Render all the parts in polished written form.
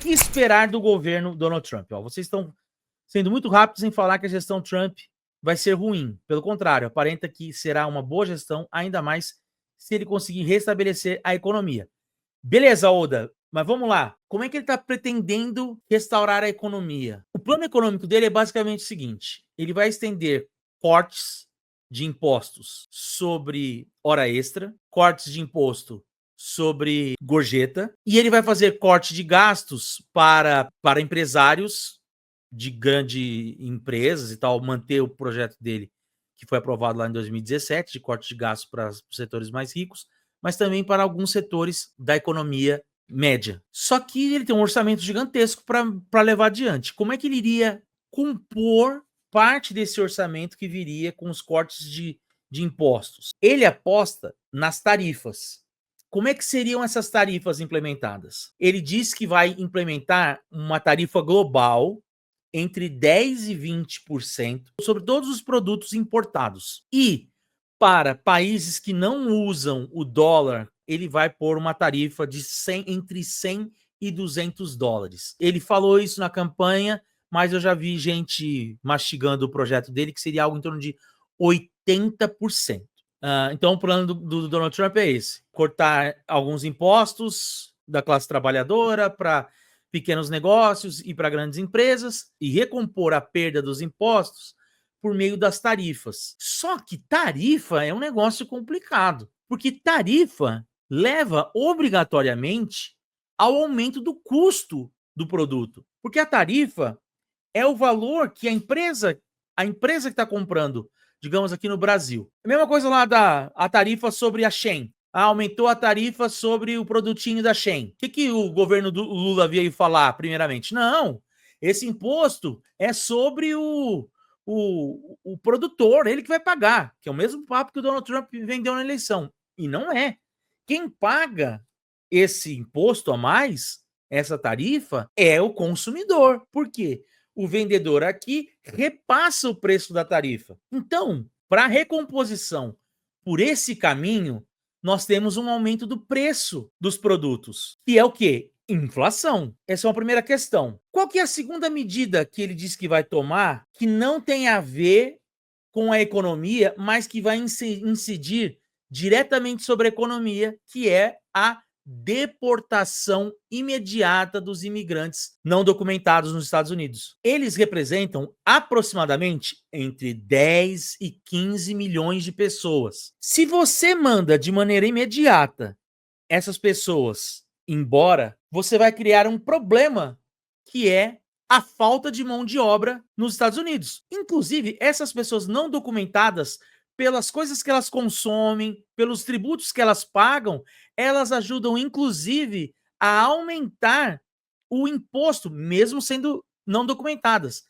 que esperar do governo Donald Trump? Ó, vocês estão sendo muito rápidos em falar que a gestão Trump vai ser ruim. Pelo contrário, aparenta que será uma boa gestão, ainda mais se ele conseguir restabelecer a economia. Beleza, Oda, mas vamos lá. Como é que ele está pretendendo restaurar a economia? O plano econômico dele é basicamente o seguinte: ele vai estender cortes de impostos sobre hora extra, cortes de imposto sobre gorjeta, e ele vai fazer corte de gastos para empresários de grandes empresas e tal, manter o projeto dele, que foi aprovado lá em 2017, de corte de gastos para os setores mais ricos, mas também para alguns setores da economia média. Só que ele tem um orçamento gigantesco para levar adiante. Como é que ele iria compor parte desse orçamento que viria com os cortes de impostos? Ele aposta nas tarifas. Como é que seriam essas tarifas implementadas? Ele diz que vai implementar uma tarifa global entre 10% e 20% sobre todos os produtos importados. E para países que não usam o dólar, ele vai pôr uma tarifa de entre 100 e 200 dólares. Ele falou isso na campanha, mas eu já vi gente mastigando o projeto dele, que seria algo em torno de 80%. Então, o plano do Donald Trump é esse: cortar alguns impostos da classe trabalhadora para pequenos negócios e para grandes empresas e recompor a perda dos impostos por meio das tarifas. Só que tarifa é um negócio complicado, porque tarifa leva obrigatoriamente ao aumento do custo do produto, porque a tarifa é o valor que a empresa que está comprando, digamos aqui no Brasil. A mesma coisa lá a tarifa sobre a Shein. Aumentou a tarifa sobre o produtinho da Shein. O que o governo do Lula veio falar primeiramente? Não, esse imposto é sobre o produtor, ele que vai pagar, que é o mesmo papo que o Donald Trump vendeu na eleição. E não é. Quem paga esse imposto a mais, essa tarifa, é o consumidor. Por quê? O vendedor aqui repassa o preço da tarifa. Então, para recomposição por esse caminho, nós temos um aumento do preço dos produtos, que é o quê? Inflação. Essa é uma primeira questão. Qual que é a segunda medida que ele diz que vai tomar que não tem a ver com a economia, mas que vai incidir diretamente sobre a economia, que é a deportação imediata dos imigrantes não documentados nos Estados Unidos? Eles representam aproximadamente entre 10 e 15 milhões de pessoas. Se você manda de maneira imediata essas pessoas embora, você vai criar um problema, que é a falta de mão de obra nos Estados Unidos. Inclusive, essas pessoas não documentadas, pelas coisas que elas consomem, pelos tributos que elas pagam, elas ajudam, inclusive, a aumentar o imposto, mesmo sendo não documentadas.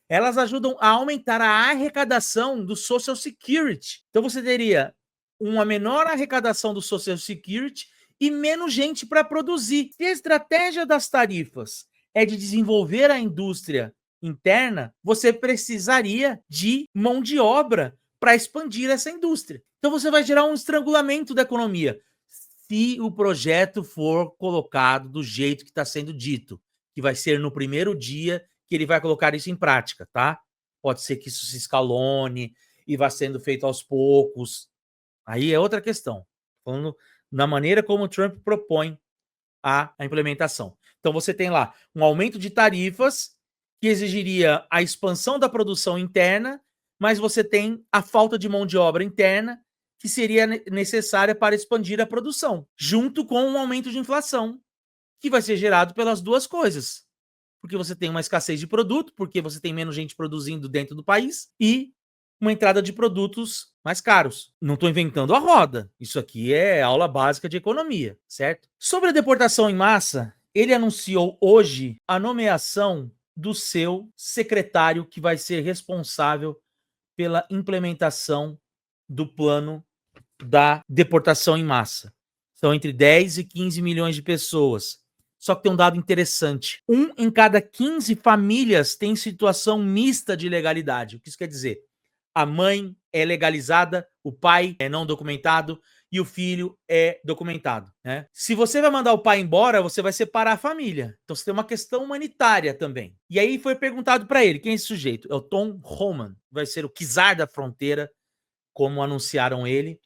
Elas ajudam a aumentar a arrecadação do Social Security. Então, você teria uma menor arrecadação do Social Security e menos gente para produzir. Se a estratégia das tarifas é de desenvolver a indústria interna, você precisaria de mão de obra para expandir essa indústria. Então você vai gerar um estrangulamento da economia, se o projeto for colocado do jeito que está sendo dito, que vai ser no primeiro dia que ele vai colocar isso em prática, tá? Pode ser que isso se escalone e vá sendo feito aos poucos. Aí é outra questão. Falando na maneira como o Trump propõe a implementação. Então você tem lá um aumento de tarifas que exigiria a expansão da produção interna, mas você tem a falta de mão de obra interna que seria necessária para expandir a produção, junto com um aumento de inflação, que vai ser gerado pelas duas coisas. Porque você tem uma escassez de produto, porque você tem menos gente produzindo dentro do país e uma entrada de produtos mais caros. Não estou inventando a roda. Isso aqui é aula básica de economia, certo? Sobre a deportação em massa, ele anunciou hoje a nomeação do seu secretário que vai ser responsável pela implementação do plano da deportação em massa. São entre 10 e 15 milhões de pessoas. Só que tem um dado interessante. 1 em cada 15 famílias tem situação mista de legalidade. O que isso quer dizer? A mãe é legalizada, o pai é não documentado e o filho é documentado, né? Se você vai mandar o pai embora, você vai separar a família. Então você tem uma questão humanitária também. E aí foi perguntado para ele, quem é esse sujeito? É o Tom Homan, vai ser o czar da fronteira, como anunciaram ele,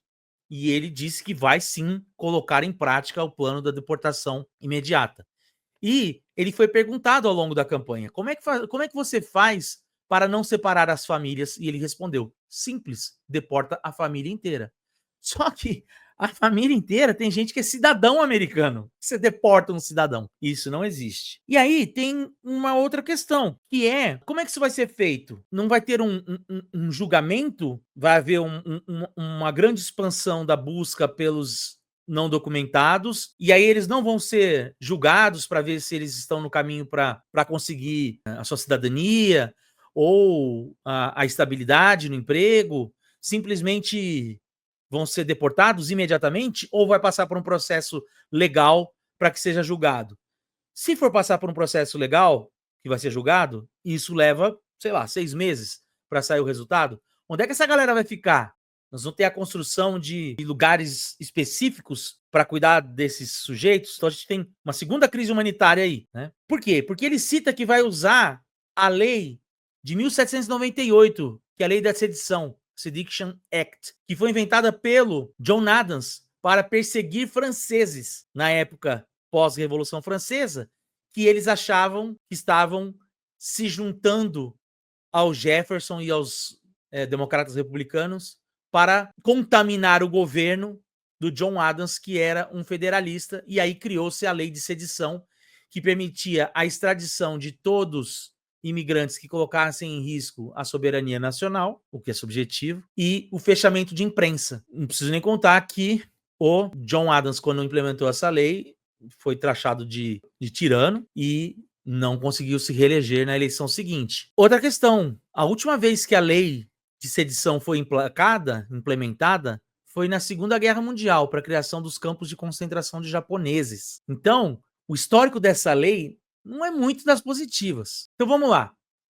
e ele disse que vai sim colocar em prática o plano da deportação imediata. E ele foi perguntado ao longo da campanha, como é que você faz para não separar as famílias? E ele respondeu, simples, deporta a família inteira. Só que a família inteira tem gente que é cidadão americano. Você deporta um cidadão. Isso não existe. E aí tem uma outra questão, que é, como é que isso vai ser feito? Não vai ter um julgamento? Vai haver uma grande expansão da busca pelos não documentados, e aí eles não vão ser julgados para ver se eles estão no caminho para conseguir a sua cidadania ou a estabilidade no emprego, simplesmente vão ser deportados imediatamente ou vai passar por um processo legal para que seja julgado. Se for passar por um processo legal, que vai ser julgado, isso leva, sei lá, 6 meses para sair o resultado. Onde é que essa galera vai ficar? Nós vamos ter a construção de lugares específicos para cuidar desses sujeitos. Então a gente tem uma segunda crise humanitária aí, né? Por quê? Porque ele cita que vai usar a lei de 1798, que é a lei da sedição, Sedition Act, que foi inventada pelo John Adams para perseguir franceses na época pós-Revolução Francesa, que eles achavam que estavam se juntando ao Jefferson e aos democratas republicanos para contaminar o governo do John Adams, que era um federalista, e aí criou-se a lei de sedição, que permitia a extradição de todos imigrantes que colocassem em risco a soberania nacional, o que é subjetivo, e o fechamento de imprensa. Não preciso nem contar que o John Adams, quando implementou essa lei, foi taxado de tirano e não conseguiu se reeleger na eleição seguinte. Outra questão, a última vez que a lei de sedição foi implementada, foi na Segunda Guerra Mundial, para a criação dos campos de concentração de japoneses. Então, o histórico dessa lei não é muito das positivas. Então vamos lá.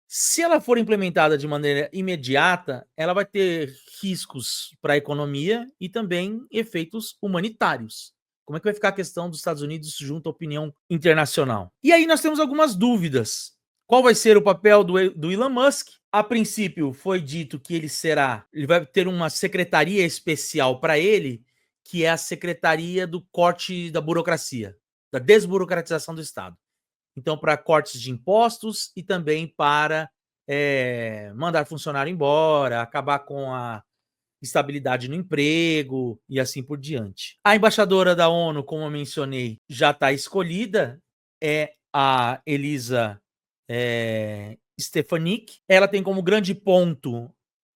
Se ela for implementada de maneira imediata, ela vai ter riscos para a economia e também efeitos humanitários. Como é que vai ficar a questão dos Estados Unidos junto à opinião internacional? E aí nós temos algumas dúvidas. Qual vai ser o papel do Elon Musk? A princípio foi dito que ele vai ter uma secretaria especial para ele, que é a Secretaria do Corte da Burocracia, da desburocratização do Estado. Então, para cortes de impostos e também para mandar funcionário embora, acabar com a estabilidade no emprego e assim por diante. A embaixadora da ONU, como eu mencionei, já está escolhida, é a Elisa Stefanik. Ela tem como grande ponto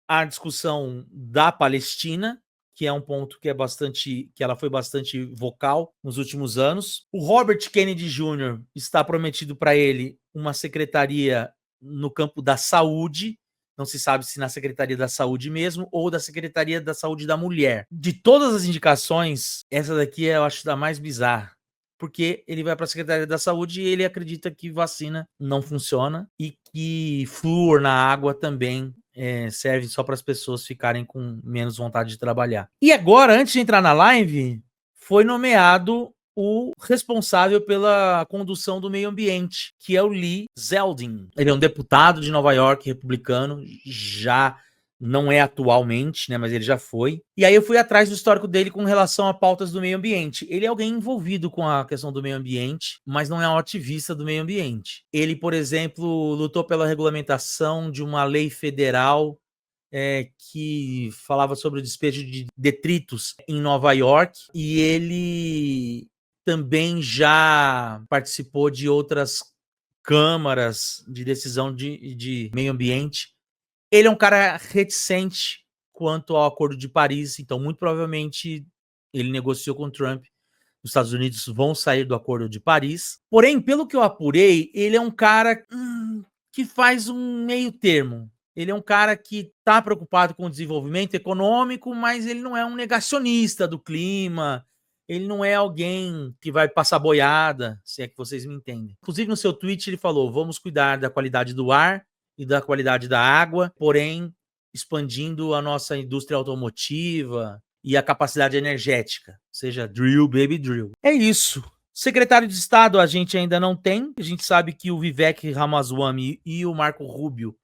a discussão da Palestina, que é um ponto que ela foi bastante vocal nos últimos anos. O Robert Kennedy Jr. está prometido para ele uma secretaria no campo da saúde. Não se sabe se na Secretaria da Saúde mesmo ou da Secretaria da Saúde da Mulher. De todas as indicações, essa daqui eu acho da mais bizarra, porque ele vai para a Secretaria da Saúde e ele acredita que vacina não funciona e que flúor na água também serve só para as pessoas ficarem com menos vontade de trabalhar. E agora, antes de entrar na live, foi nomeado o responsável pela condução do meio ambiente, que é o Lee Zeldin. Ele é um deputado de Nova York, republicano, já não é atualmente, né, mas ele já foi. E aí eu fui atrás do histórico dele com relação a pautas do meio ambiente. Ele é alguém envolvido com a questão do meio ambiente, mas não é um ativista do meio ambiente. Ele, por exemplo, lutou pela regulamentação de uma lei federal que falava sobre o despejo de detritos em Nova York, e ele também já participou de outras câmaras de decisão de meio ambiente. Ele é um cara reticente quanto ao Acordo de Paris, então muito provavelmente ele negociou com o Trump. Os Estados Unidos vão sair do Acordo de Paris. Porém, pelo que eu apurei, ele é um cara que faz um meio termo. Ele é um cara que está preocupado com o desenvolvimento econômico, mas ele não é um negacionista do clima. Ele não é alguém que vai passar boiada, se é que vocês me entendem. Inclusive, no seu tweet, ele falou: vamos cuidar da qualidade do ar e da qualidade da água, porém expandindo a nossa indústria automotiva e a capacidade energética, seja drill, baby drill. É isso. Secretário de Estado a gente ainda não tem, a gente sabe que o Vivek Ramaswamy e o Marco Rubio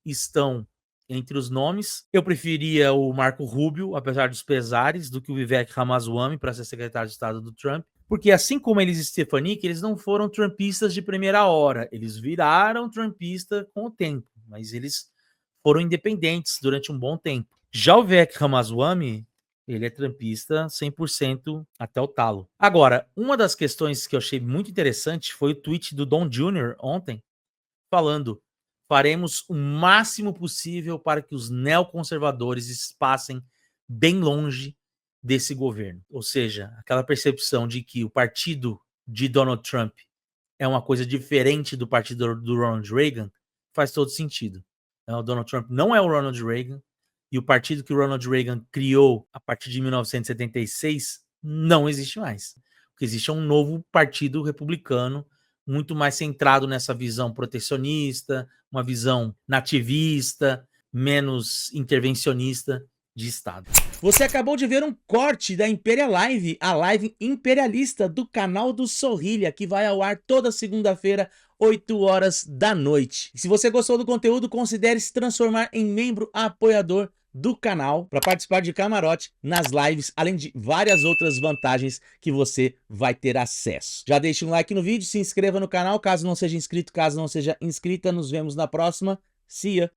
estão entre os nomes. Eu preferia o Marco Rubio, apesar dos pesares, do que o Vivek Ramaswamy para ser secretário de Estado do Trump, porque assim como eles e Stefanik, eles não foram trumpistas de primeira hora, eles viraram trumpista com o tempo, mas eles foram independentes durante um bom tempo. Já o Vivek Ramaswamy, ele é trumpista 100% até o talo. Agora, uma das questões que eu achei muito interessante foi o tweet do Don Jr. ontem, falando: faremos o máximo possível para que os neoconservadores passem bem longe desse governo. Ou seja, aquela percepção de que o partido de Donald Trump é uma coisa diferente do partido do Ronald Reagan faz todo sentido. O Donald Trump não é o Ronald Reagan, e o partido que o Ronald Reagan criou a partir de 1976 não existe mais. O que existe é um novo partido republicano, muito mais centrado nessa visão protecionista, uma visão nativista, menos intervencionista de Estado. Você acabou de ver um corte da Imperial Live, a live imperialista do canal do Sorrilha, que vai ao ar toda segunda-feira, 8 horas da noite. E se você gostou do conteúdo, considere se transformar em membro apoiador do canal para participar de camarote nas lives, além de várias outras vantagens que você vai ter acesso. Já deixe um like no vídeo, se inscreva no canal caso não seja inscrito, caso não seja inscrita. Nos vemos na próxima. See ya!